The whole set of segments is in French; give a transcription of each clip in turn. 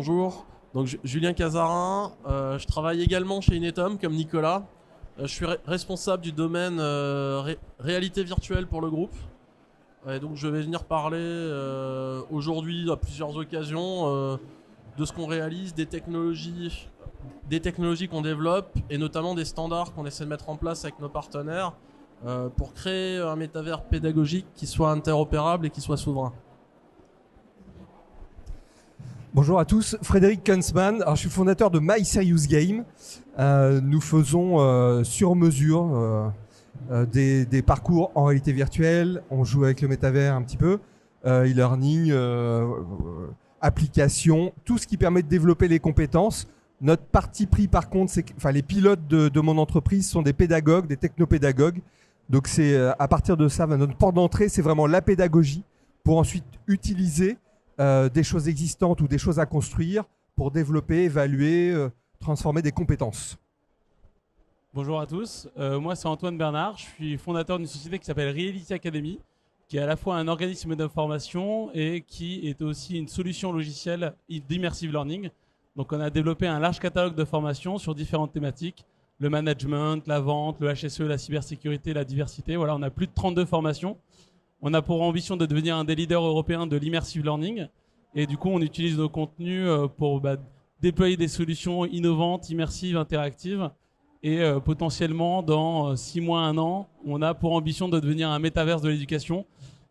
Bonjour, donc Julien Cazarin, je travaille également chez Inetum comme Nicolas. Je suis responsable du domaine réalité virtuelle pour le groupe. Et donc je vais venir parler aujourd'hui à plusieurs occasions de ce qu'on réalise, des technologies qu'on développe et notamment des standards qu'on essaie de mettre en place avec nos partenaires pour créer un métavers pédagogique qui soit interopérable et qui soit souverain. Bonjour à tous, Frédéric Kunzmann. Alors, je suis fondateur de My Serious Game. Nous faisons sur mesure des parcours en réalité virtuelle. On joue avec le métavers un petit peu, e-learning, application, tout ce qui permet de développer les compétences. Notre parti pris, par contre, c'est que les pilotes de mon entreprise sont des pédagogues, des technopédagogues. Donc, c'est à partir de ça, notre porte d'entrée, c'est vraiment la pédagogie pour ensuite utiliser des choses existantes ou des choses à construire pour développer, évaluer, transformer des compétences. Bonjour à tous, moi c'est Antoine Bernard, je suis fondateur d'une société qui s'appelle Reality Academy, qui est à la fois un organisme d'information et qui est aussi une solution logicielle d'immersive learning. Donc on a développé un large catalogue de formations sur différentes thématiques, le management, la vente, le HSE, la cybersécurité, la diversité. Voilà, on a plus de 32 formations. On a pour ambition de devenir un des leaders européens de l'immersive learning. Et du coup, on utilise nos contenus pour déployer des solutions innovantes, immersives, interactives. Et potentiellement, dans 6 mois, 1 an, on a pour ambition de devenir un métaverse de l'éducation.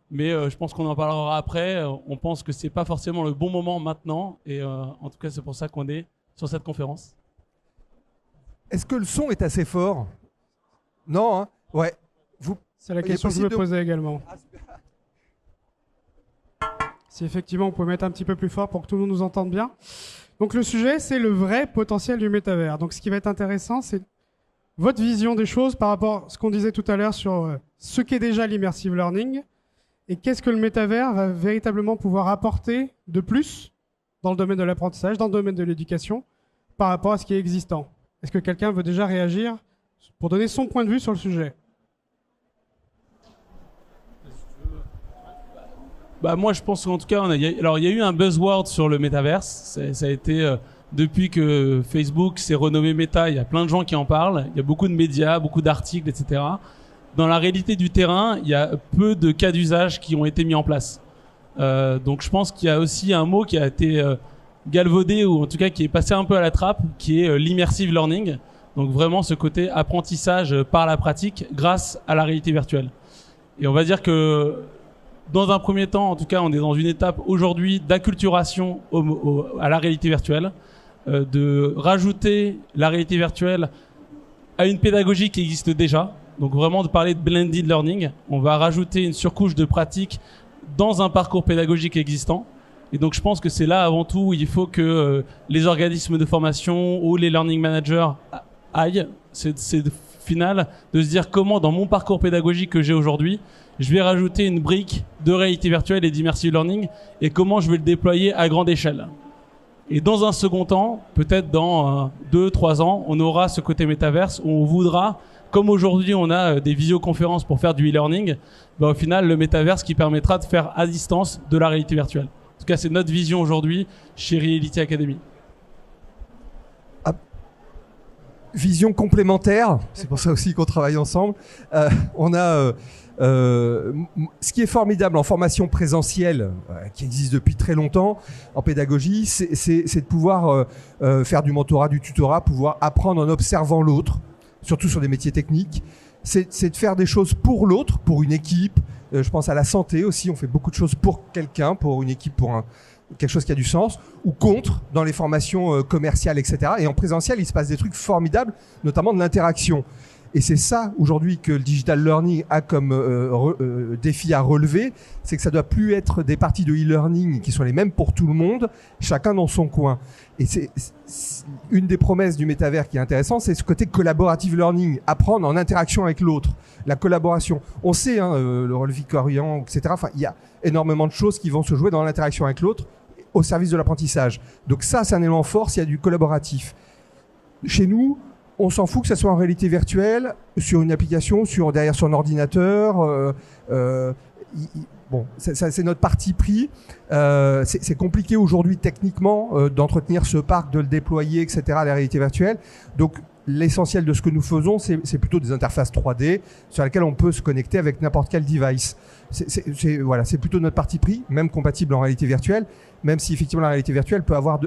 Mais je pense qu'on en parlera après. On pense que ce n'est pas forcément le bon moment maintenant. Et en tout cas, c'est pour ça qu'on est sur cette conférence. Est-ce que le son est assez fort? Non, hein? Ouais. C'est la question que je me posais également. Si effectivement on peut mettre un petit peu plus fort pour que tout le monde nous entende bien. Donc le sujet, c'est le vrai potentiel du métavers. Donc ce qui va être intéressant, c'est votre vision des choses par rapport à ce qu'on disait tout à l'heure sur ce qu'est déjà l'immersive learning et qu'est-ce que le métavers va véritablement pouvoir apporter de plus dans le domaine de l'apprentissage, dans le domaine de l'éducation, par rapport à ce qui est existant. Est-ce que quelqu'un veut déjà réagir pour donner son point de vue sur le sujet? Moi, je pense qu'en tout cas, il y a eu un buzzword sur le metaverse. Ça a été, depuis que Facebook s'est renommé Meta, il y a plein de gens qui en parlent. Il y a beaucoup de médias, beaucoup d'articles, etc. Dans la réalité du terrain, il y a peu de cas d'usage qui ont été mis en place. Donc, je pense qu'il y a aussi un mot qui a été galvaudé, ou en tout cas qui est passé un peu à la trappe, qui est l'immersive learning. Donc, vraiment ce côté apprentissage par la pratique grâce à la réalité virtuelle. Et on va dire que dans un premier temps, en tout cas, on est dans une étape aujourd'hui d'acculturation à la réalité virtuelle, de rajouter la réalité virtuelle à une pédagogie qui existe déjà. Donc vraiment de parler de blended learning. On va rajouter une surcouche de pratique dans un parcours pédagogique existant. Et donc je pense que c'est là avant tout où il faut que les organismes de formation ou les learning managers aillent. C'est final de se dire comment dans mon parcours pédagogique que j'ai aujourd'hui, je vais rajouter une brique de réalité virtuelle et d'immersive learning et comment je vais le déployer à grande échelle. Et dans un second temps, peut-être dans 2-3 ans, on aura ce côté métaverse où on voudra, comme aujourd'hui on a des visioconférences pour faire du e-learning, au final le métaverse qui permettra de faire à distance de la réalité virtuelle. En tout cas, c'est notre vision aujourd'hui chez Reality Academy. Vision complémentaire, c'est pour ça aussi qu'on travaille ensemble. On a ce qui est formidable en formation présentielle, qui existe depuis très longtemps en pédagogie, c'est de pouvoir faire du mentorat, du tutorat, pouvoir apprendre en observant l'autre, surtout sur des métiers techniques. C'est de faire des choses pour l'autre, pour une équipe. Je pense à la santé aussi, on fait beaucoup de choses pour quelqu'un, pour une équipe, pour quelque chose qui a du sens, ou contre dans les formations commerciales, etc. Et en présentiel, il se passe des trucs formidables, notamment de l'interaction. Et c'est ça, aujourd'hui, que le digital learning a comme défi à relever, c'est que ça doit plus être des parties de e-learning qui sont les mêmes pour tout le monde, chacun dans son coin. Et c'est une des promesses du métavers qui est intéressant, c'est ce côté collaborative learning, apprendre en interaction avec l'autre, la collaboration. On sait, le rôle vicariant, etc. Enfin, il y a énormément de choses qui vont se jouer dans l'interaction avec l'autre au service de l'apprentissage. Donc ça, c'est un élément fort s'il y a du collaboratif. Chez nous, on s'en fout que ça soit en réalité virtuelle, sur une application, derrière son ordinateur. bon, ça, c'est notre parti pris. C'est compliqué aujourd'hui techniquement d'entretenir ce parc, de le déployer, etc. à la réalité virtuelle. Donc, l'essentiel de ce que nous faisons, c'est plutôt des interfaces 3D sur lesquelles on peut se connecter avec n'importe quel device. Voilà, c'est plutôt notre parti pris, même compatible en réalité virtuelle, même si effectivement la réalité virtuelle peut avoir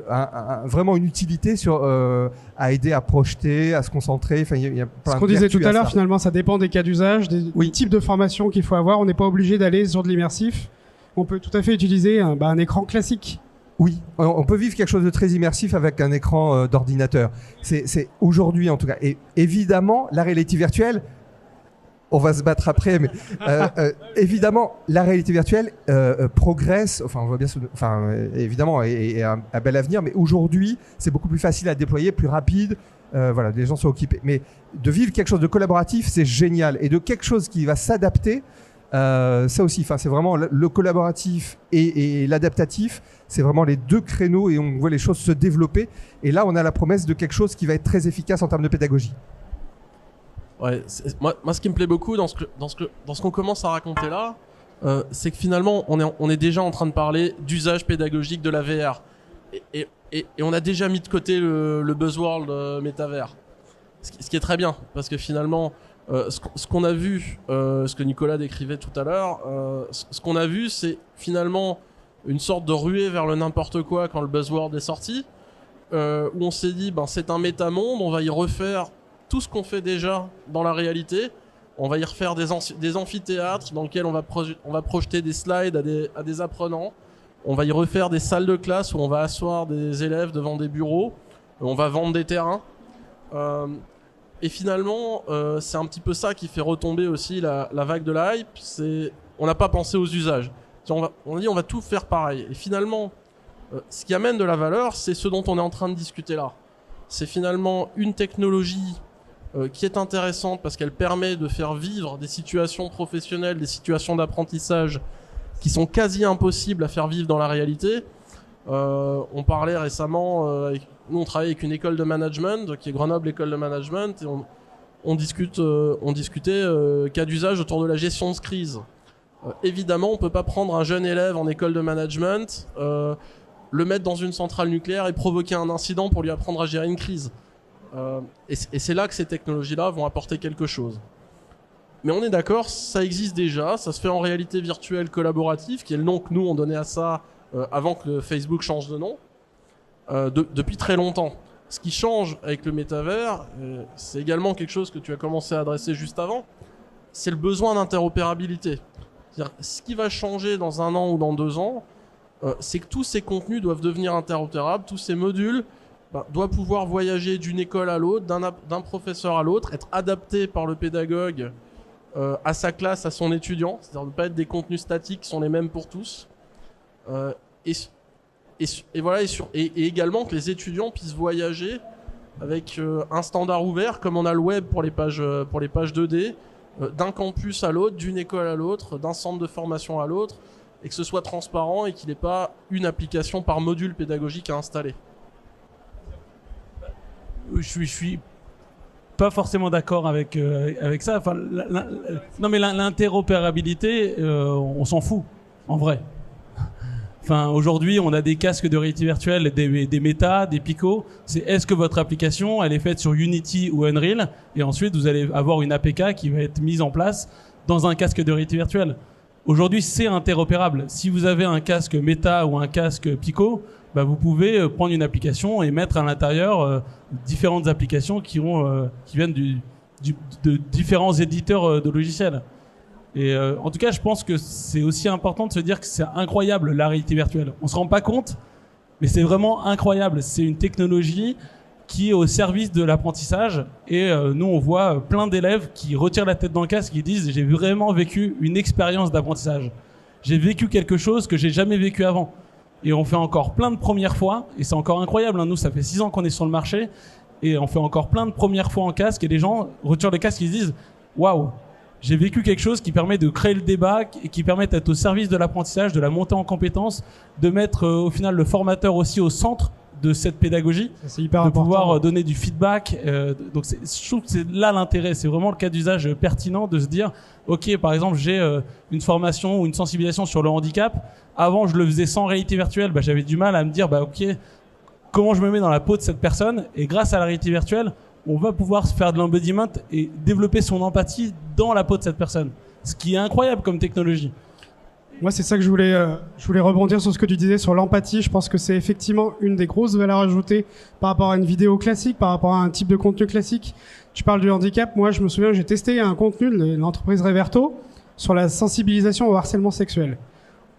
vraiment une utilité à aider à projeter, à se concentrer. Enfin, il y a plein Ce qu'on disait tout à l'heure, finalement, ça dépend des cas d'usage, des types de formation qu'il faut avoir. On n'est pas obligé d'aller sur de l'immersif. On peut tout à fait utiliser un écran classique. Oui, on peut vivre quelque chose de très immersif avec un écran d'ordinateur. C'est aujourd'hui en tout cas. Et évidemment, la réalité virtuelle, on va se battre après, mais évidemment, la réalité virtuelle progresse. Enfin, on voit bien, évidemment, et un bel avenir. Mais aujourd'hui, c'est beaucoup plus facile à déployer, plus rapide. Voilà, les gens sont occupés. Mais de vivre quelque chose de collaboratif, c'est génial, et de quelque chose qui va s'adapter. Ça aussi, c'est vraiment le collaboratif et l'adaptatif, c'est vraiment les deux créneaux et on voit les choses se développer. Et là, on a la promesse de quelque chose qui va être très efficace en termes de pédagogie. Ouais, moi, ce qui me plaît beaucoup dans ce qu'on commence à raconter là, c'est que finalement, on est déjà en train de parler d'usage pédagogique de la VR. Et on a déjà mis de côté le buzzword métavers. Ce qui est très bien, parce que finalement, ce qu'on a vu, ce que Nicolas décrivait tout à l'heure, ce qu'on a vu, c'est finalement une sorte de ruée vers le n'importe quoi quand le buzzword est sorti, où on s'est dit, c'est un métamonde, on va y refaire tout ce qu'on fait déjà dans la réalité, on va y refaire des amphithéâtres dans lesquels on va projeter des slides à des apprenants, on va y refaire des salles de classe où on va asseoir des élèves devant des bureaux, on va vendre des terrains. Et finalement, c'est un petit peu ça qui fait retomber aussi la vague de la hype. On n'a pas pensé aux usages. On a dit on va tout faire pareil. Et finalement, ce qui amène de la valeur, c'est ce dont on est en train de discuter là. C'est finalement une technologie qui est intéressante parce qu'elle permet de faire vivre des situations professionnelles, des situations d'apprentissage qui sont quasi impossibles à faire vivre dans la réalité. On parlait récemment, nous on travaille avec une école de management qui est Grenoble École de Management et on discutait cas d'usage autour de la gestion de crise. Évidemment, on peut pas prendre un jeune élève en école de management, le mettre dans une centrale nucléaire et provoquer un incident pour lui apprendre à gérer une crise. Et c'est là que ces technologies-là vont apporter quelque chose. Mais on est d'accord, ça existe déjà, ça se fait en réalité virtuelle collaborative, qui est le nom que nous on donnait à ça avant que Facebook change de nom, depuis très longtemps. Ce qui change avec le métavers, c'est également quelque chose que tu as commencé à adresser juste avant, c'est le besoin d'interopérabilité. C'est-à-dire, ce qui va changer dans 1 an ou dans 2 ans, c'est que tous ces contenus doivent devenir interopérables, tous ces modules doivent pouvoir voyager d'une école à l'autre, d'un professeur à l'autre, être adaptés par le pédagogue à sa classe, à son étudiant, c'est-à-dire ne pas être des contenus statiques qui sont les mêmes pour tous. Et voilà, et également que les étudiants puissent voyager avec un standard ouvert, comme on a le web pour les pages 2D, d'un campus à l'autre, d'une école à l'autre, d'un centre de formation à l'autre, et que ce soit transparent et qu'il n'ait pas une application par module pédagogique à installer. Je suis pas forcément d'accord avec ça. Enfin, non, mais l'interopérabilité, on s'en fout, en vrai. Enfin, aujourd'hui, on a des casques de réalité virtuelle, des Meta, des Pico. C'est est-ce que votre application, elle est faite sur Unity ou Unreal, et ensuite vous allez avoir une APK qui va être mise en place dans un casque de réalité virtuelle. Aujourd'hui, c'est interopérable. Si vous avez un casque Meta ou un casque Pico, vous pouvez prendre une application et mettre à l'intérieur différentes applications qui viennent de différents éditeurs de logiciels. Et en tout cas, je pense que c'est aussi important de se dire que c'est incroyable la réalité virtuelle. On se rend pas compte, mais c'est vraiment incroyable. C'est une technologie qui est au service de l'apprentissage. Et nous, on voit plein d'élèves qui retirent la tête dans le casque et qui disent « J'ai vraiment vécu une expérience d'apprentissage. J'ai vécu quelque chose que j'ai jamais vécu avant. » Et on fait encore plein de premières fois. Et c'est encore incroyable. Nous, ça fait 6 ans qu'on est sur le marché. Et on fait encore plein de premières fois en casque. Et les gens retirent le casque et se disent « Waouh !» J'ai vécu quelque chose qui permet de créer le débat et qui permet d'être au service de l'apprentissage, de la montée en compétences, de mettre au final le formateur aussi au centre de cette pédagogie, C'est hyper de important. pouvoir donner du feedback. Donc je trouve que c'est là l'intérêt, c'est vraiment le cas d'usage pertinent de se dire, ok, par exemple, j'ai une formation ou une sensibilisation sur le handicap. Avant, je le faisais sans réalité virtuelle, j'avais du mal à me dire, ok, comment je me mets dans la peau de cette personne. Et grâce à la réalité virtuelle, on va pouvoir se faire de l'embodiment et développer son empathie dans la peau de cette personne. Ce qui est incroyable comme technologie. Moi, c'est ça que je voulais rebondir sur ce que tu disais sur l'empathie. Je pense que c'est effectivement une des grosses valeurs ajoutées par rapport à une vidéo classique, par rapport à un type de contenu classique. Tu parles du handicap. Moi, je me souviens, j'ai testé un contenu de l'entreprise Reverto sur la sensibilisation au harcèlement sexuel.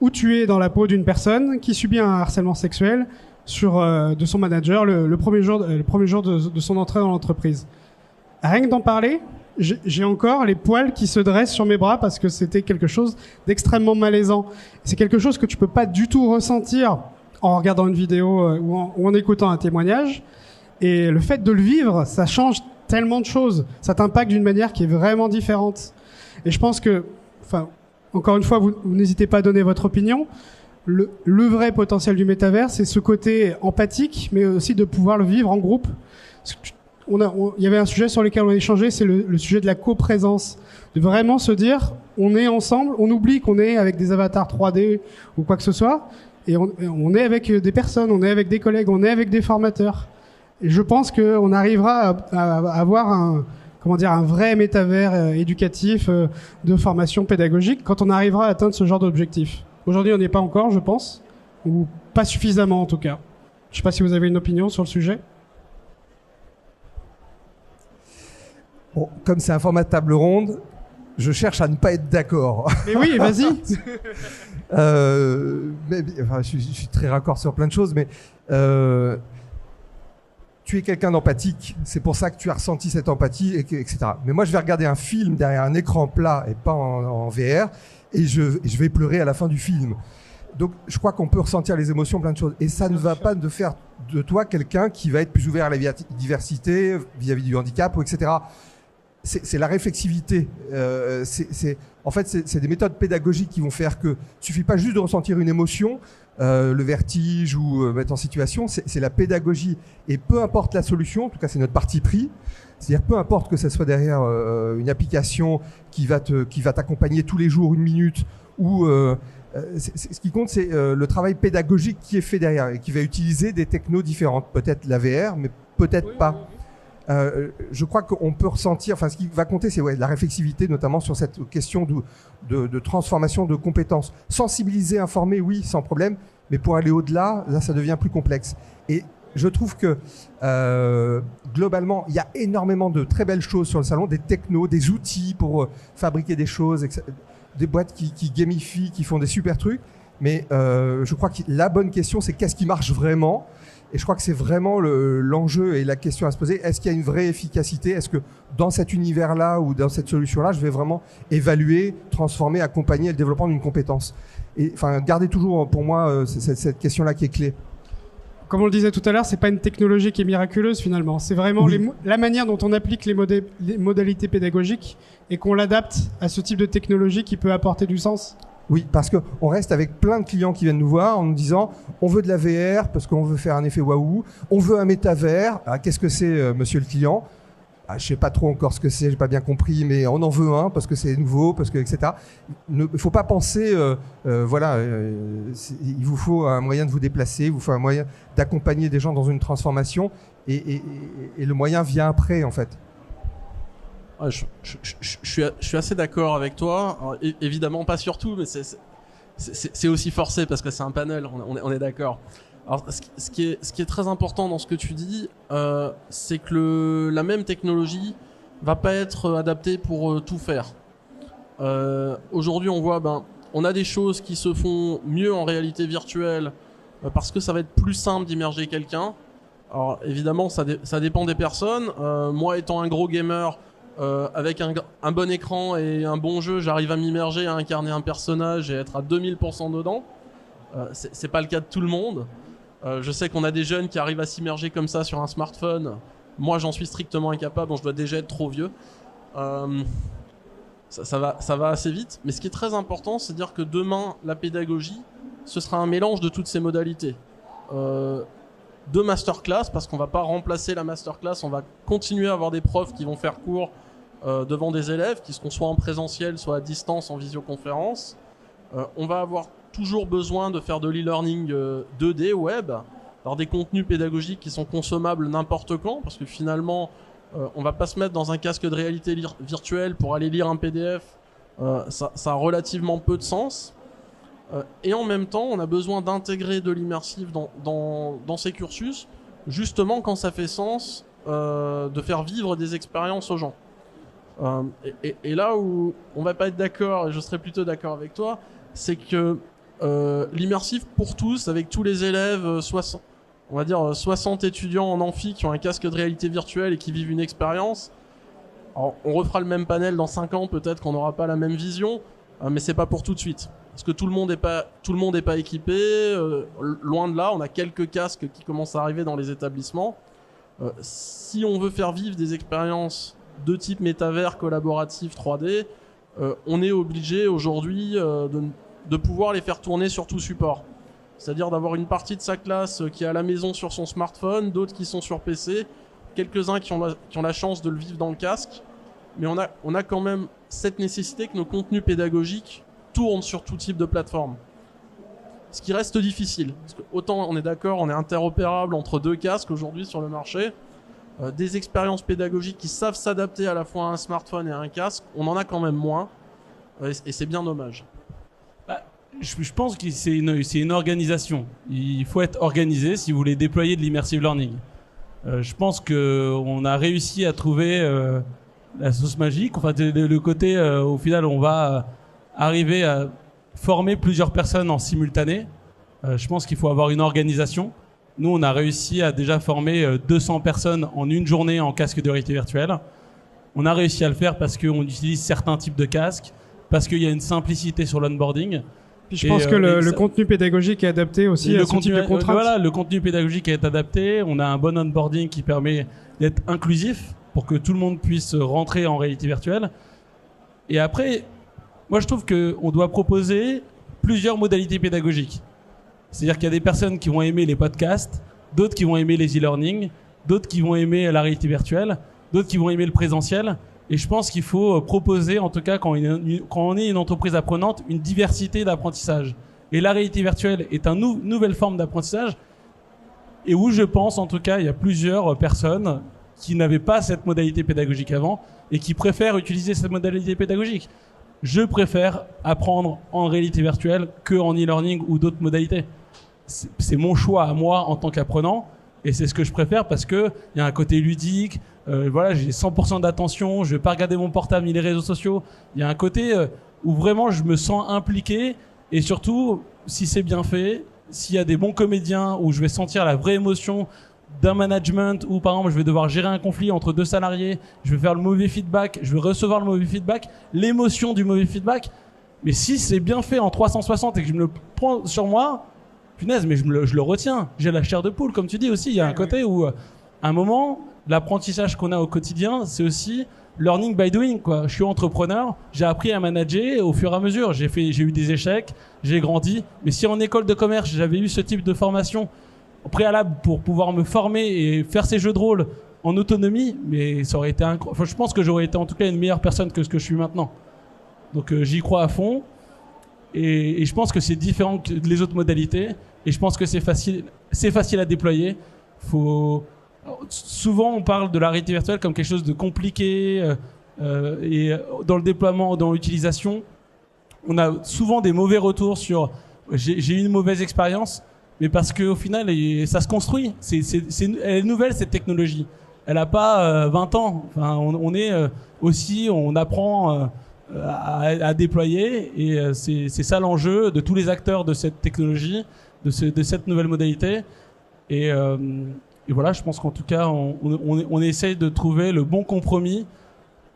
Où tu es dans la peau d'une personne qui subit un harcèlement sexuel de son manager le premier jour de son entrée dans l'entreprise. Rien que d'en parler, j'ai encore les poils qui se dressent sur mes bras parce que c'était quelque chose d'extrêmement malaisant. C'est quelque chose que tu peux pas du tout ressentir en regardant une vidéo ou en écoutant un témoignage. Et le fait de le vivre, ça change tellement de choses. Ça t'impacte d'une manière qui est vraiment différente. Et je pense que, encore une fois, vous n'hésitez pas à donner votre opinion. Le vrai potentiel du métavers, c'est ce côté empathique, mais aussi de pouvoir le vivre en groupe. Il y avait un sujet sur lequel on a échangé, c'est le sujet de la coprésence. De vraiment se dire, on est ensemble, on oublie qu'on est avec des avatars 3D ou quoi que ce soit, et on est avec des personnes, on est avec des collègues, on est avec des formateurs. Et je pense qu'on arrivera à avoir un vrai métavers éducatif de formation pédagogique quand on arrivera à atteindre ce genre d'objectif. Aujourd'hui, on n'y est pas encore, je pense, ou pas suffisamment en tout cas. Je ne sais pas si vous avez une opinion sur le sujet. Bon, comme c'est un format de table ronde, je cherche à ne pas être d'accord. Mais oui, vas-y. Je suis très raccord sur plein de choses, mais tu es quelqu'un d'empathique, c'est pour ça que tu as ressenti cette empathie, etc. Mais moi, je vais regarder un film derrière un écran plat et pas en VR, et je vais pleurer à la fin du film. Donc, je crois qu'on peut ressentir les émotions, plein de choses. Et ça ne va pas de faire de toi quelqu'un qui va être plus ouvert à la diversité vis-à-vis du handicap, etc. C'est la réflexivité. En fait, c'est des méthodes pédagogiques qui vont faire que suffit pas juste de ressentir une émotion, le vertige ou mettre en situation, c'est la pédagogie. Et peu importe la solution, en tout cas c'est notre parti pris, c'est-à-dire peu importe que ça soit derrière une application qui va t'accompagner tous les jours, une minute, ou ce qui compte, c'est le travail pédagogique qui est fait derrière et qui va utiliser des technos différentes. Peut-être la VR, mais peut-être pas. Je crois qu'on peut ressentir, ce qui va compter, c'est la réflexivité, notamment sur cette question de transformation de compétences. Sensibiliser, informer, oui, sans problème, mais pour aller au-delà, là, ça devient plus complexe. Et je trouve que globalement, il y a énormément de très belles choses sur le salon, des technos, des outils pour fabriquer des choses, des boîtes qui gamifient, qui font des super trucs. Mais je crois que la bonne question, c'est qu'est-ce qui marche vraiment ? Et je crois que c'est vraiment l'enjeu et la question à se poser. Est-ce qu'il y a une vraie efficacité ? Est-ce que dans cet univers-là ou dans cette solution-là, je vais vraiment évaluer, transformer, accompagner le développement d'une compétence ? Et gardez toujours pour moi cette question-là qui est clé. Comme on le disait tout à l'heure, c'est pas une technologie qui est miraculeuse finalement. C'est vraiment la manière dont on applique les modalités pédagogiques et qu'on l'adapte à ce type de technologie qui peut apporter du sens. Oui, parce qu'on reste avec plein de clients qui viennent nous voir en nous disant on veut de la VR parce qu'on veut faire un effet waouh, on veut un métavers. Ah, qu'est-ce que c'est, monsieur le client ? Je sais pas trop encore ce que c'est, j'ai pas bien compris, mais on en veut un parce que c'est nouveau, parce que etc. Il faut pas penser, il vous faut un moyen de vous déplacer, il vous faut un moyen d'accompagner des gens dans une transformation, et le moyen vient après en fait. Ouais, je suis assez d'accord avec toi. Alors, évidemment pas sur tout, mais c'est aussi forcé parce que c'est un panel. On est d'accord. Alors, ce qui est très important dans ce que tu dis, c'est que la même technologie va pas être adaptée pour tout faire. Aujourd'hui, on voit, on a des choses qui se font mieux en réalité virtuelle parce que ça va être plus simple d'immerger quelqu'un. Alors, évidemment, ça dépend des personnes. Moi, étant un gros gamer, avec un bon écran et un bon jeu, j'arrive à m'immerger, à incarner un personnage et être à 2000% dedans. C'est pas le cas de tout le monde. Je sais qu'on a des jeunes qui arrivent à s'immerger comme ça sur un smartphone. Moi, j'en suis strictement incapable. Je dois déjà être trop vieux. Ça va assez vite. Mais ce qui est très important, c'est de dire que demain, la pédagogie, ce sera un mélange de toutes ces modalités. de masterclass, parce qu'on va pas remplacer la masterclass, on va continuer à avoir des profs qui vont faire cours devant des élèves qui seront soit en présentiel, soit à distance en visioconférence. On va avoir toujours besoin de faire de l'e-learning 2D web, alors des contenus pédagogiques qui sont consommables n'importe quand, parce que finalement on va pas se mettre dans un casque de réalité virtuelle pour aller lire un PDF, ça a relativement peu de sens. Et en même temps, on a besoin d'intégrer de l'immersif dans ces cursus, justement quand ça fait sens de faire vivre des expériences aux gens. Et là où on va pas être d'accord, et je serais plutôt d'accord avec toi, c'est que l'immersif pour tous, avec tous les élèves, 60 étudiants en amphi qui ont un casque de réalité virtuelle et qui vivent une expérience. Alors, on refera le même panel dans 5 ans, peut-être qu'on n'aura pas la même vision, mais c'est pas pour tout de suite. Parce que tout le monde est pas équipé, loin de là, on a quelques casques qui commencent à arriver dans les établissements. Si on veut faire vivre des expériences de type métavers collaboratif 3D, on est obligé aujourd'hui de pouvoir les faire tourner sur tout support. C'est-à-dire d'avoir une partie de sa classe qui est à la maison sur son smartphone, d'autres qui sont sur PC, quelques-uns qui ont la chance de le vivre dans le casque. Mais on a quand même cette nécessité que nos contenus pédagogiques tournent sur tout type de plateforme. Ce qui reste difficile. Parce que autant on est d'accord, on est interopérable entre 2 casques aujourd'hui sur le marché. Des expériences pédagogiques qui savent s'adapter à la fois à un smartphone et à un casque, on en a quand même moins. Et c'est bien dommage. Je pense que c'est une organisation. Il faut être organisé si vous voulez déployer de l'immersive learning. Je pense qu'on a réussi à trouver la sauce magique. Enfin, le côté, au final, on va arriver à former plusieurs personnes en simultané. Je pense qu'il faut avoir une organisation. Nous, on a réussi à déjà former 200 personnes en une journée en casque de réalité virtuelle. On a réussi à le faire parce qu'on utilise certains types de casques, parce qu'il y a une simplicité sur l'onboarding. Puis je pense que le contenu pédagogique est adapté aussi à ce type de contraintes. Voilà, le contenu pédagogique est adapté. On a un bon onboarding qui permet d'être inclusif pour que tout le monde puisse rentrer en réalité virtuelle. Et après, moi, je trouve qu'on doit proposer plusieurs modalités pédagogiques. C'est-à-dire qu'il y a des personnes qui vont aimer les podcasts, d'autres qui vont aimer les e-learning, d'autres qui vont aimer la réalité virtuelle, d'autres qui vont aimer le présentiel. Et je pense qu'il faut proposer, en tout cas quand on est une entreprise apprenante, une diversité d'apprentissage. Et la réalité virtuelle est une nouvelle forme d'apprentissage, et où je pense, en tout cas, il y a plusieurs personnes qui n'avaient pas cette modalité pédagogique avant et qui préfèrent utiliser cette modalité pédagogique. Je préfère apprendre en réalité virtuelle que en e-learning ou d'autres modalités. C'est mon choix à moi en tant qu'apprenant, et c'est ce que je préfère parce que il y a un côté ludique. Voilà, j'ai 100% d'attention, je vais pas regarder mon portable ni les réseaux sociaux. Il y a un côté où vraiment je me sens impliqué, et surtout si c'est bien fait, s'il y a des bons comédiens, où je vais sentir la vraie émotion d'un management, où par exemple je vais devoir gérer un conflit entre 2 salariés, je vais faire le mauvais feedback, je vais recevoir le mauvais feedback, l'émotion du mauvais feedback. Mais si c'est bien fait en 360 et que je me le prends sur moi, punaise, mais je le retiens. J'ai la chair de poule, comme tu dis aussi. Il y a un côté où, à un moment, l'apprentissage qu'on a au quotidien, c'est aussi learning by doing, quoi. Je suis entrepreneur, j'ai appris à manager au fur et à mesure. J'ai eu des échecs, j'ai grandi. Mais si en école de commerce, j'avais eu ce type de formation préalable pour pouvoir me former et faire ces jeux de rôle en autonomie, mais ça aurait été enfin, je pense que j'aurais été en tout cas une meilleure personne que ce que je suis maintenant. Donc j'y crois à fond, et je pense que c'est différent que les autres modalités, et je pense que c'est facile à déployer. Souvent on parle de la réalité virtuelle comme quelque chose de compliqué, et dans le déploiement, dans l'utilisation, on a souvent des mauvais retours sur j'ai eu une mauvaise expérience, mais parce qu'au final ça se construit. Elle est nouvelle, cette technologie. Elle n'a pas 20 ans. Enfin, on apprend à déployer, et c'est ça l'enjeu de tous les acteurs de cette technologie, de cette nouvelle modalité. Et voilà, je pense qu'en tout cas, on essaye de trouver le bon compromis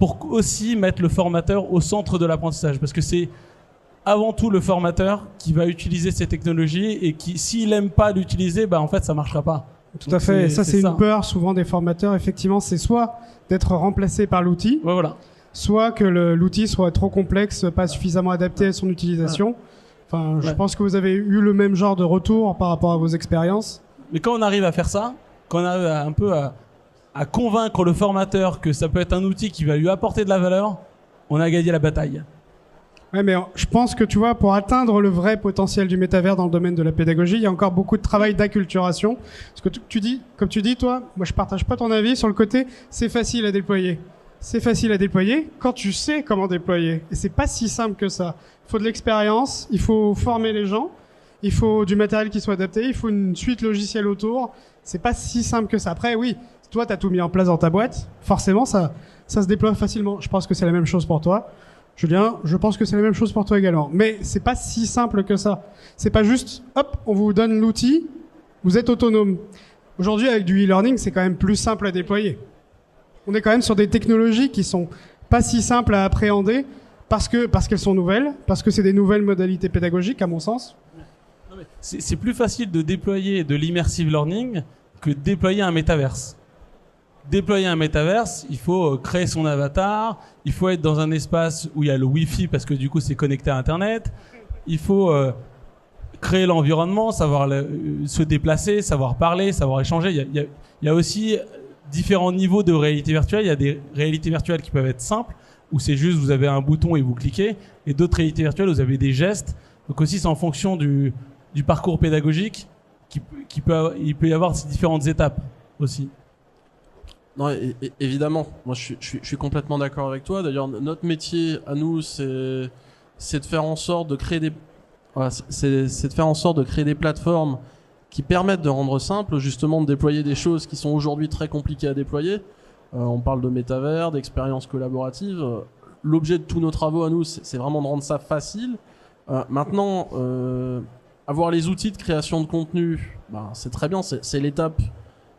pour aussi mettre le formateur au centre de l'apprentissage, parce que c'est avant tout le formateur qui va utiliser ces technologies, et qui, s'il n'aime pas l'utiliser, en fait, ça marchera pas. Tout à fait. Et ça, c'est une peur souvent des formateurs. Effectivement, c'est soit d'être remplacé par l'outil, ouais, voilà, soit que l'outil soit trop complexe, pas suffisamment adapté à son utilisation. Enfin, je pense que vous avez eu le même genre de retour par rapport à vos expériences. Mais quand on arrive à faire ça, quand on arrive un peu à convaincre le formateur que ça peut être un outil qui va lui apporter de la valeur, on a gagné la bataille. Ouais, mais je pense que tu vois, pour atteindre le vrai potentiel du métavers dans le domaine de la pédagogie, il y a encore beaucoup de travail d'acculturation. Parce que tu dis, comme tu dis, toi, moi je partage pas ton avis sur le côté, c'est facile à déployer. C'est facile à déployer quand tu sais comment déployer. Et c'est pas si simple que ça. Il faut de l'expérience, il faut former les gens, il faut du matériel qui soit adapté, il faut une suite logicielle autour. C'est pas si simple que ça. Après, oui, toi, t'as tout mis en place dans ta boîte. Forcément, ça se déploie facilement. Je pense que c'est la même chose pour toi. Julien, je pense que c'est la même chose pour toi également. Mais c'est pas si simple que ça. C'est pas juste, hop, on vous donne l'outil, vous êtes autonome. Aujourd'hui, avec du e-learning, c'est quand même plus simple à déployer. On est quand même sur des technologies qui sont pas si simples à appréhender parce qu'elles sont nouvelles, parce que c'est des nouvelles modalités pédagogiques, à mon sens. Non, mais c'est plus facile de déployer de l'immersive learning que de déployer un métaverse. Déployer un métaverse, il faut créer son avatar, il faut être dans un espace où il y a le Wi-Fi parce que du coup c'est connecté à Internet, il faut créer l'environnement, savoir se déplacer, savoir parler, savoir échanger. Il y a aussi différents niveaux de réalité virtuelle. Il y a des réalités virtuelles qui peuvent être simples, où c'est juste vous avez un bouton et vous cliquez, et d'autres réalités virtuelles où vous avez des gestes. Donc aussi c'est en fonction du parcours pédagogique il peut y avoir ces différentes étapes aussi. Non, évidemment. Moi, je suis complètement d'accord avec toi. D'ailleurs, notre métier à nous, c'est de faire en sorte de créer c'est de faire en sorte de créer des plateformes qui permettent de rendre simple, justement, de déployer des choses qui sont aujourd'hui très compliquées à déployer. On parle de métavers, d'expériences collaboratives. L'objet de tous nos travaux à nous, c'est vraiment de rendre ça facile. Maintenant, avoir les outils de création de contenu, c'est très bien, c'est l'étape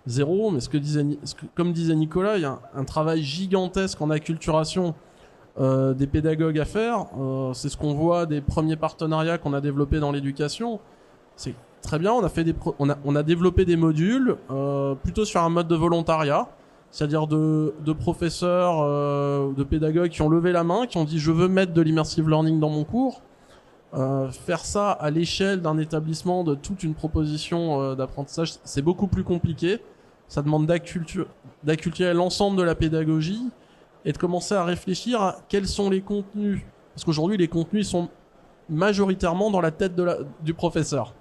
0, mais comme disait Nicolas, il y a un travail gigantesque en acculturation des pédagogues à faire. C'est ce qu'on voit des premiers partenariats qu'on a développés dans l'éducation. C'est très bien, on a développé des modules plutôt sur un mode de volontariat, c'est-à-dire de professeurs, de pédagogues qui ont levé la main, qui ont dit je veux mettre de l'immersive learning dans mon cours. Faire ça à l'échelle d'un établissement de toute une proposition d'apprentissage, c'est beaucoup plus compliqué. Ça demande d'acculturer l'ensemble de la pédagogie et de commencer à réfléchir à quels sont les contenus. Parce qu'aujourd'hui, les contenus sont majoritairement dans la tête du professeur.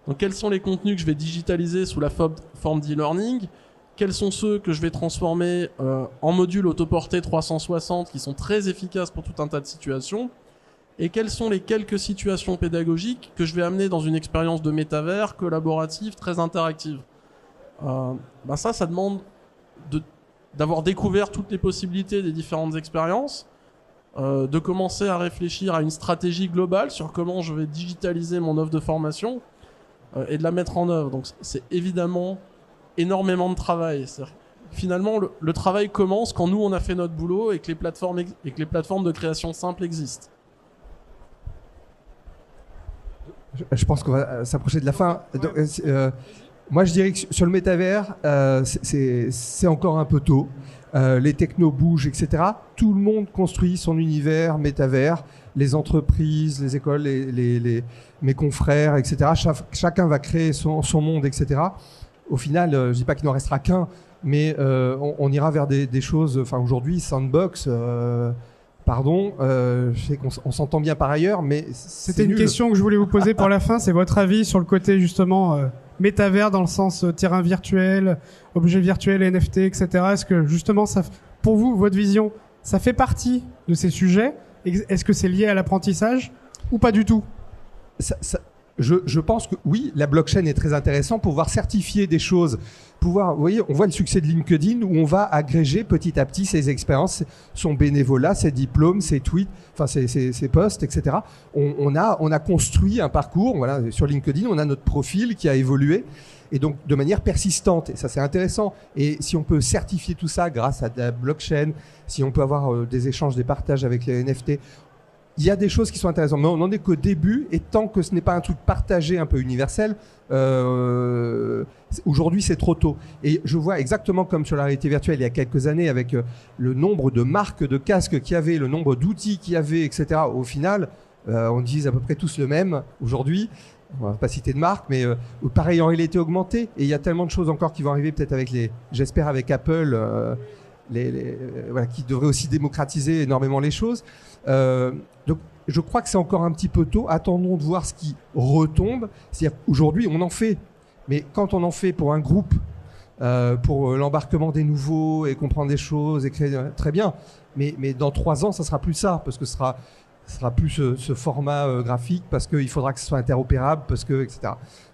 Donc, quels sont les contenus que je vais digitaliser sous la forme d'e-learning? Quels sont ceux que je vais transformer en modules autoportés 360 qui sont très efficaces pour tout un tas de situations? Et quelles sont les quelques situations pédagogiques que je vais amener dans une expérience de métavers collaborative, très interactive? Ça demande d'avoir découvert toutes les possibilités des différentes expériences, de commencer à réfléchir à une stratégie globale sur comment je vais digitaliser mon offre de formation et de la mettre en œuvre. Donc c'est évidemment énormément de travail. Finalement, le travail commence quand nous on a fait notre boulot et que les plateformes de création simple existent. Je pense qu'on va s'approcher de la fin. Donc, moi, je dirais que sur le métavers, c'est encore un peu tôt. Les technos bougent, etc. Tout le monde construit son univers métavers. Les entreprises, les écoles, mes confrères, etc. Chacun va créer son monde, etc. Au final, je dis pas qu'il n'en restera qu'un, mais on ira vers des choses. Enfin, aujourd'hui, Sandbox. Je sais qu'on s'entend bien par ailleurs, mais c'était une question que je voulais vous poser pour la fin. C'est votre avis sur le côté justement métavers dans le sens terrain virtuel, objet virtuel, NFT, etc. Est-ce que justement, pour vous, votre vision, ça fait partie de ces sujets? Est-ce que c'est lié à l'apprentissage ou pas du tout? Je pense que oui, la blockchain est très intéressante pour pouvoir certifier des choses. Vous voyez, on voit le succès de LinkedIn où on va agréger petit à petit ses expériences, son bénévolat, ses diplômes, ses tweets, enfin ses posts, etc. On a construit un parcours. Voilà, sur LinkedIn, on a notre profil qui a évolué et donc de manière persistante. Et ça, c'est intéressant. Et si on peut certifier tout ça grâce à la blockchain, si on peut avoir des échanges, des partages avec les NFT. Il y a des choses qui sont intéressantes, mais on n'en est qu'au début, et tant que ce n'est pas un truc partagé un peu universel, aujourd'hui c'est trop tôt. Et je vois exactement comme sur la réalité virtuelle il y a quelques années, avec le nombre de marques de casques qu'il y avait, le nombre d'outils qu'il y avait, etc. Au final, on utilise à peu près tous le même aujourd'hui. on va pas citer de marque, mais pareil en réalité augmentée. Et il y a tellement de choses encore qui vont arriver, peut-être j'espère avec Apple, voilà, qui devrait aussi démocratiser énormément les choses. Donc, je crois que c'est encore un petit peu tôt. Attendons de voir ce qui retombe. C'est-à-dire qu'aujourd'hui, on en fait. Mais quand on en fait pour un groupe, pour l'embarquement des nouveaux et comprendre des choses, et créer, très bien. Mais dans 3 ans, ça sera plus ça, parce que ce sera plus ce format graphique, parce qu'il faudra que ce soit interopérable, parce que, etc.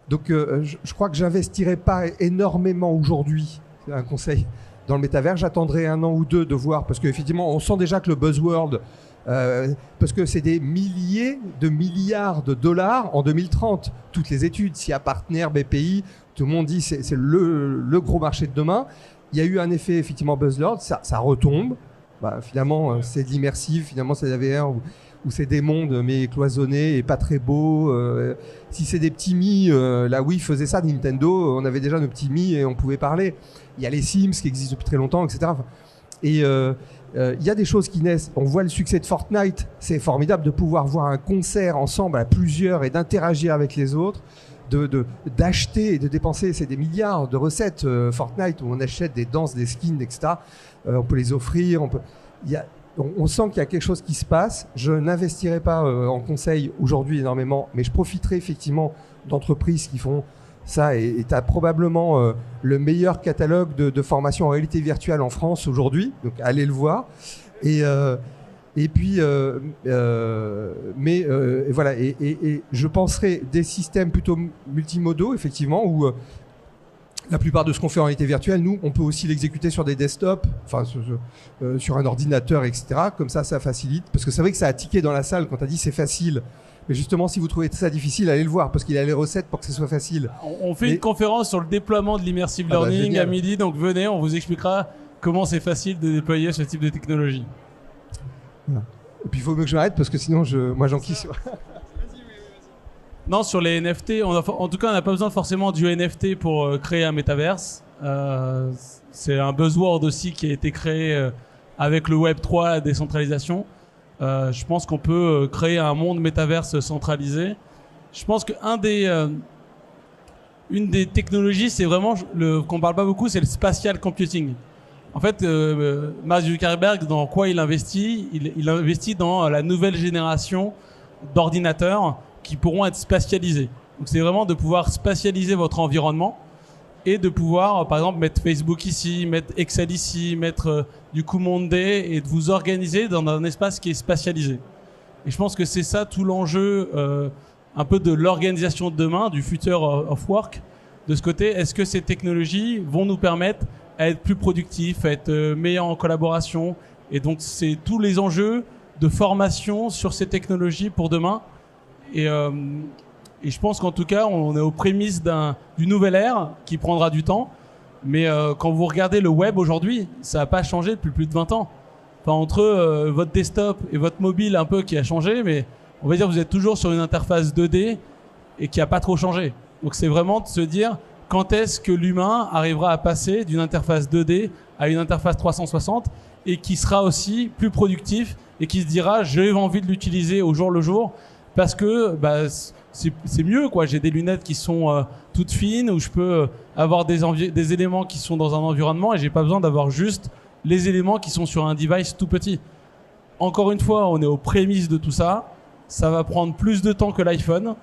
Donc, je crois que j'investirai pas énormément aujourd'hui, c'est un conseil, dans le métavers. J'attendrai 1 an ou 2 de voir, parce qu'effectivement, on sent déjà que le buzzword, parce que c'est des milliers de milliards de dollars en 2030. Toutes les études, SIA Partner, BPI, tout le monde dit c'est le gros marché de demain. Il y a eu un effet effectivement buzzword, ça retombe. Finalement, c'est de l'immersif, finalement c'est de la VR où c'est des mondes mais cloisonnés et pas très beaux. Si c'est des petits Mi, la Wii faisait ça, Nintendo, on avait déjà nos petits Mi et on pouvait parler. Il y a les Sims qui existent depuis très longtemps, etc. Et il y a des choses qui naissent. On voit le succès de Fortnite. C'est formidable de pouvoir voir un concert ensemble à plusieurs et d'interagir avec les autres, d'acheter et de dépenser. C'est des milliards de recettes Fortnite où on achète des danses, des skins, etc. On peut les offrir. On sent qu'il y a quelque chose qui se passe. Je n'investirai pas en conseil aujourd'hui énormément, mais je profiterai effectivement d'entreprises qui font ça, et tu as probablement le meilleur catalogue de formation en réalité virtuelle en France aujourd'hui, donc allez le voir. Et puis, voilà, et je penserai des systèmes plutôt multimodaux, effectivement, où la plupart de ce qu'on fait en réalité virtuelle, nous, on peut aussi l'exécuter sur des desktops, enfin sur un ordinateur, etc. Comme ça facilite, parce que c'est vrai que ça a tiqué dans la salle quand tu as dit c'est facile. Mais justement, si vous trouvez ça difficile, allez le voir, parce qu'il a les recettes pour que ce soit facile. On fait une conférence sur le déploiement de l'immersive learning à midi, donc venez, on vous expliquera comment c'est facile de déployer ce type de technologie. Voilà. Et puis il faut mieux que je m'arrête, parce que sinon, moi j'enquille sur... Non, sur les NFT, en tout cas, on n'a pas besoin forcément du NFT pour créer un métaverse. C'est un buzzword aussi qui a été créé avec le Web3, la décentralisation. Je pense qu'on peut créer un monde métaverse centralisé. Je pense qu'une des technologies, c'est vraiment qu'on parle pas beaucoup, c'est le spatial computing. En fait, Mark Zuckerberg, dans quoi il investit? Il investit dans la nouvelle génération d'ordinateurs qui pourront être spatialisés. Donc c'est vraiment de pouvoir spatialiser votre environnement et de pouvoir, par exemple, mettre Facebook ici, mettre Excel ici, mettre du coup Monday, et de vous organiser dans un espace qui est spatialisé. Et je pense que c'est ça tout l'enjeu un peu de l'organisation de demain, du future of work. De ce côté, est-ce que ces technologies vont nous permettre à être plus productifs, à être meilleurs en collaboration? Et donc c'est tous les enjeux de formation sur ces technologies pour demain. Et je pense qu'en tout cas, on est aux prémices d'une nouvelle ère qui prendra du temps. Mais quand vous regardez le web aujourd'hui, ça n'a pas changé depuis plus de 20 ans. Enfin, entre votre desktop et votre mobile un peu qui a changé, mais on va dire que vous êtes toujours sur une interface 2D et qui n'a pas trop changé. Donc c'est vraiment de se dire quand est-ce que l'humain arrivera à passer d'une interface 2D à une interface 360 et qui sera aussi plus productif et qui se dira j'ai envie de l'utiliser au jour le jour. Parce que c'est mieux, quoi. J'ai des lunettes qui sont toutes fines, où je peux avoir des éléments qui sont dans un environnement et j'ai pas besoin d'avoir juste les éléments qui sont sur un device tout petit. Encore une fois, on est aux prémices de tout ça. Ça va prendre plus de temps que l'iPhone.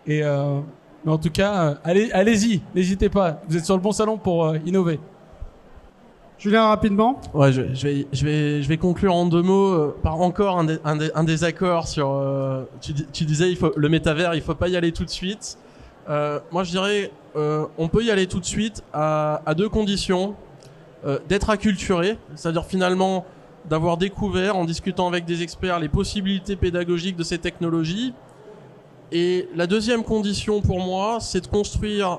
Mais en tout cas, allez-y, n'hésitez pas. Vous êtes sur le bon salon pour innover. Julien, rapidement. Ouais, je vais conclure en 2 mots par encore un désaccord sur. Tu disais le métavers, il faut pas y aller tout de suite. Moi, je dirais, on peut y aller tout de suite à 2 conditions. D'être acculturé, c'est-à-dire finalement d'avoir découvert en discutant avec des experts les possibilités pédagogiques de ces technologies. Et la deuxième condition pour moi, c'est de construire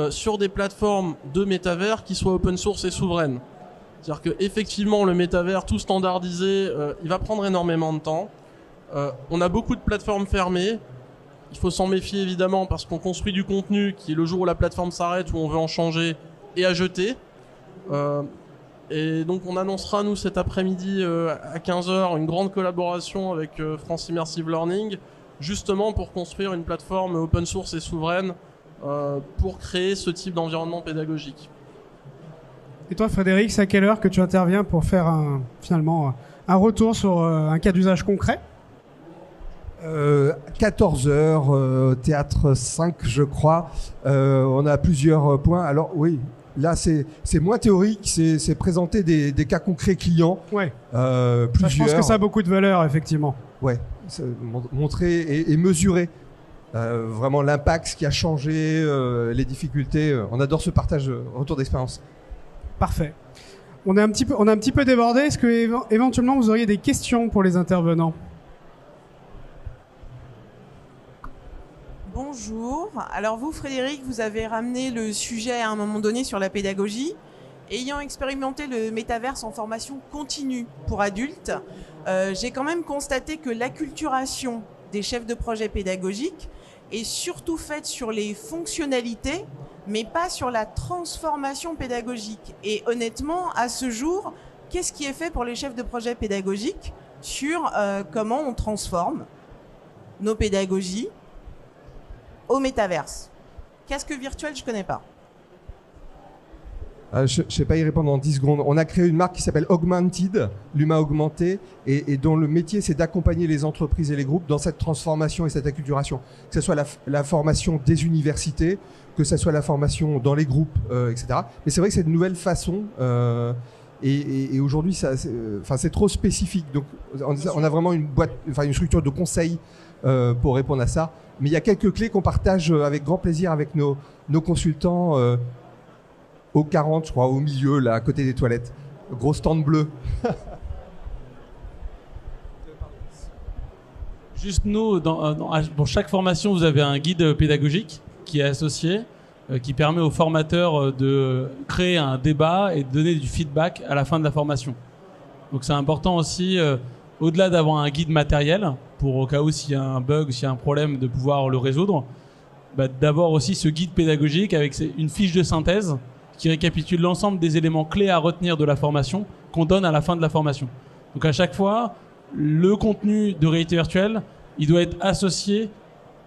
sur des plateformes de métavers qui soient open source et souveraines. C'est-à-dire que effectivement le métavers tout standardisé, il va prendre énormément de temps. On a beaucoup de plateformes fermées. Il faut s'en méfier évidemment parce qu'on construit du contenu qui, le jour où la plateforme s'arrête ou on veut en changer, est à jeter. Et donc on annoncera nous cet après-midi à 15h une grande collaboration avec France Immersive Learning justement pour construire une plateforme open source et souveraine pour créer ce type d'environnement pédagogique. Et toi, Frédéric, c'est à quelle heure que tu interviens pour faire finalement un retour sur un cas d'usage concret ? 14h, théâtre 5, je crois. On a plusieurs points. Alors oui, là c'est moins théorique, c'est présenter des cas concrets clients. Ouais. Plusieurs. Je pense que ça a beaucoup de valeur, effectivement. Ouais, montrer et mesurer vraiment l'impact, ce qui a changé, les difficultés. On adore ce partage, retour d'expérience. Parfait. On a un petit peu débordé. Est-ce que éventuellement vous auriez des questions pour les intervenants ? Bonjour. Alors vous, Frédéric, vous avez ramené le sujet à un moment donné sur la pédagogie. Ayant expérimenté le métaverse en formation continue pour adultes, j'ai quand même constaté que l'acculturation des chefs de projet pédagogiques est surtout faite sur les fonctionnalités, mais pas sur la transformation pédagogique. Et honnêtement, à ce jour, qu'est-ce qui est fait pour les chefs de projet pédagogiques sur comment on transforme nos pédagogies au métaverse? Casque virtuel, je connais pas. Je ne sais pas y répondre en 10 secondes. On a créé une marque qui s'appelle Augmented, l'humain augmenté, et dont le métier, c'est d'accompagner les entreprises et les groupes dans cette transformation et cette acculturation. Que ce soit la formation des universités, que ce soit la formation dans les groupes, etc. Mais c'est vrai que c'est une nouvelle façon, et aujourd'hui, c'est trop spécifique. Donc, on a vraiment une structure de conseil pour répondre à ça. Mais il y a quelques clés qu'on partage avec grand plaisir avec nos consultants au 40, je crois, au milieu, là, à côté des toilettes. Gros stand bleu. Juste nous, pour chaque formation, vous avez un guide pédagogique qui est associé, qui permet aux formateurs de créer un débat et de donner du feedback à la fin de la formation. Donc c'est important aussi, au-delà d'avoir un guide matériel, pour au cas où s'il y a un bug, s'il y a un problème, de pouvoir le résoudre, d'avoir aussi ce guide pédagogique avec une fiche de synthèse qui récapitule l'ensemble des éléments clés à retenir de la formation qu'on donne à la fin de la formation. Donc à chaque fois, le contenu de réalité virtuelle, il doit être associé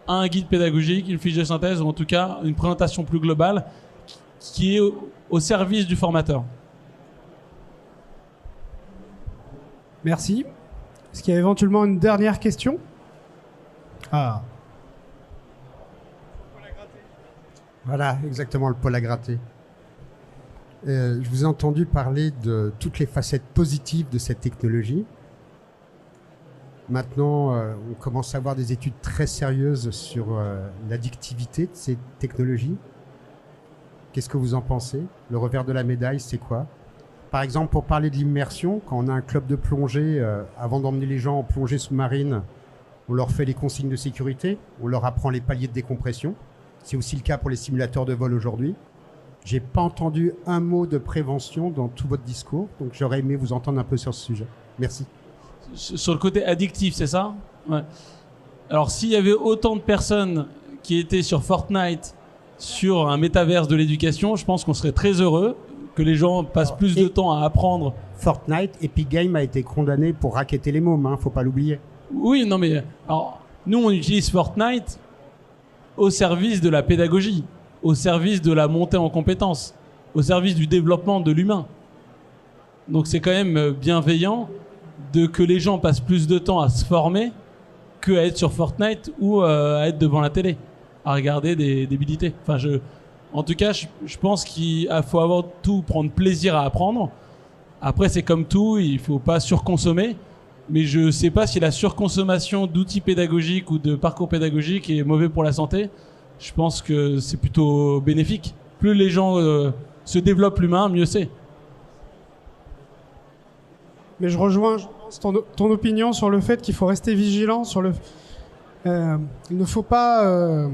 à un guide pédagogique, une fiche de synthèse ou en tout cas une présentation plus globale qui est au service du formateur. Merci. Est-ce qu'il y a éventuellement une dernière question ? Ah. Voilà, exactement, le poil à gratter. Je vous ai entendu parler de toutes les facettes positives de cette technologie. Maintenant, on commence à avoir des études très sérieuses sur l'addictivité de ces technologies. Qu'est-ce que vous en pensez ? Le revers de la médaille, c'est quoi ? Par exemple, pour parler de l'immersion, quand on a un club de plongée, avant d'emmener les gens en plongée sous-marine, on leur fait les consignes de sécurité, on leur apprend les paliers de décompression. C'est aussi le cas pour les simulateurs de vol aujourd'hui. J'ai pas entendu un mot de prévention dans tout votre discours, donc j'aurais aimé vous entendre un peu sur ce sujet. Merci. Sur le côté addictif, c'est ça ? Ouais. Alors, s'il y avait autant de personnes qui étaient sur Fortnite, sur un métaverse de l'éducation, je pense qu'on serait très heureux que les gens passent plus de temps à apprendre. Fortnite, Epic Games a été condamné pour racketter les mômes, faut pas l'oublier. Oui, non mais alors, nous on utilise Fortnite au service de la pédagogie, au service de la montée en compétences, au service du développement de l'humain. Donc c'est quand même bienveillant que les gens passent plus de temps à se former qu'à être sur Fortnite ou à être devant la télé, à regarder des débilités. Enfin, en tout cas, je pense qu'il faut avant tout prendre plaisir à apprendre. Après, c'est comme tout, il faut pas surconsommer. Mais je sais pas si la surconsommation d'outils pédagogiques ou de parcours pédagogiques est mauvais pour la santé. Je pense que c'est plutôt bénéfique. Plus les gens se développent l'humain, mieux c'est. Mais je rejoins ton opinion sur le fait qu'il faut rester vigilant sur il ne faut pas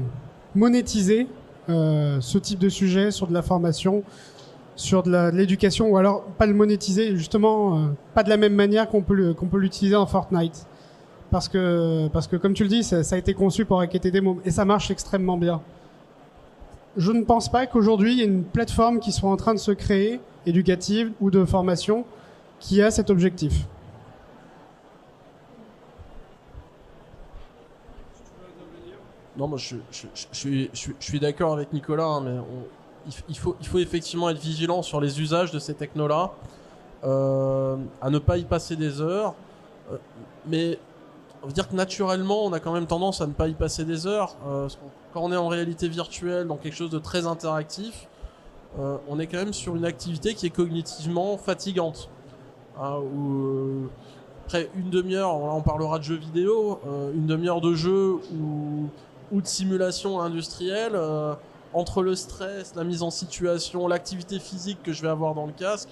monétiser ce type de sujet sur de la formation, sur de l'éducation, ou alors pas le monétiser, justement, pas de la même manière qu'on peut l'utiliser en Fortnite. Parce que comme tu le dis, ça a été conçu pour racketter des mômes, et ça marche extrêmement bien. Je ne pense pas qu'aujourd'hui, il y ait une plateforme qui soit en train de se créer, éducative ou de formation, qui a cet objectif. Non, moi je suis d'accord avec Nicolas, hein, mais il faut effectivement être vigilant sur les usages de ces technos-là, à ne pas y passer des heures. Mais on veut dire que naturellement, on a quand même tendance à ne pas y passer des heures. Quand on est en réalité virtuelle, dans quelque chose de très interactif, on est quand même sur une activité qui est cognitivement fatigante. Hein, après une demi-heure, on parlera de jeux vidéo, une demi-heure de jeu ou de simulation industrielle, entre le stress, la mise en situation, l'activité physique que je vais avoir dans le casque,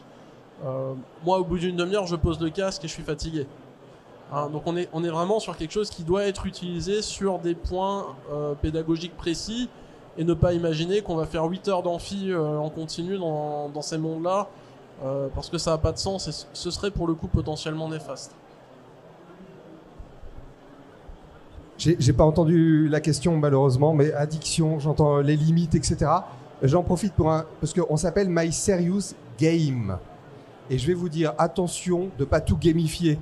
moi au bout d'une demi-heure je pose le casque et je suis fatigué. Hein, donc on est vraiment sur quelque chose qui doit être utilisé sur des points pédagogiques précis et ne pas imaginer qu'on va faire 8 heures d'amphi en continu dans ces mondes-là, parce que ça n'a pas de sens et ce serait pour le coup potentiellement néfaste. J'ai pas entendu la question malheureusement, mais addiction, j'entends les limites, etc. J'en profite parce qu'on s'appelle My Serious Game. Et je vais vous dire, attention de pas tout gamifier,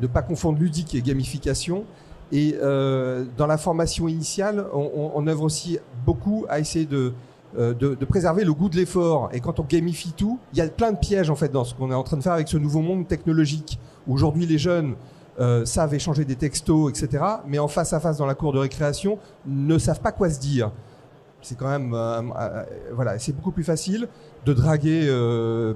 de pas confondre ludique et gamification. Et dans la formation initiale, on œuvre aussi beaucoup à essayer de préserver le goût de l'effort. Et quand on gamifie tout, il y a plein de pièges en fait dans ce qu'on est en train de faire avec ce nouveau monde technologique. Aujourd'hui, les jeunes savent échanger des textos, etc. Mais en face à face dans la cour de récréation, ne savent pas quoi se dire. C'est quand même, voilà, c'est beaucoup plus facile de draguer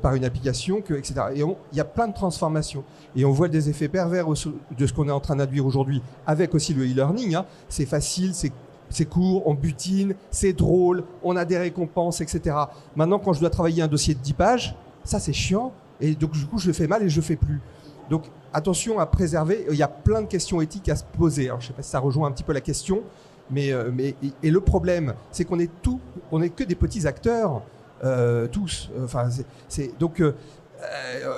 par une application que, etc. Et il y a plein de transformations. Et on voit des effets pervers de ce qu'on est en train d'induire aujourd'hui, avec aussi le e-learning. Hein. C'est facile, c'est court, on butine, c'est drôle, on a des récompenses, etc. Maintenant, quand je dois travailler un dossier de 10 pages, ça c'est chiant. Et donc, du coup, je le fais mal et je le fais plus. Donc, attention à préserver. Il y a plein de questions éthiques à se poser. Alors, je ne sais pas si ça rejoint un petit peu la question, mais le problème, c'est qu'on est que des petits acteurs, tous. Enfin, donc,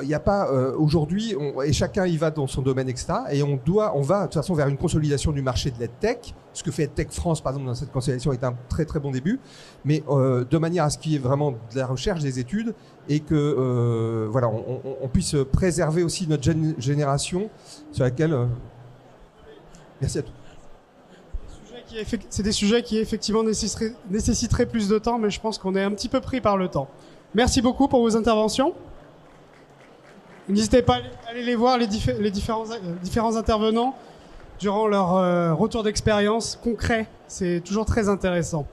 il n'y a pas aujourd'hui, et chacun y va dans son domaine, etc. Et on va de toute façon vers une consolidation du marché de l'EdTech. Ce que fait EdTech France, par exemple, dans cette consolidation est un très très bon début, mais de manière à ce qu'il y ait vraiment de la recherche, des études, et que voilà, on puisse préserver aussi notre génération sur laquelle. Merci à tous. C'est des sujets qui effectivement nécessiteraient plus de temps, mais je pense qu'on est un petit peu pris par le temps. Merci beaucoup pour vos interventions. N'hésitez pas à aller les voir, les différents intervenants, durant leur retour d'expérience concret. C'est toujours très intéressant.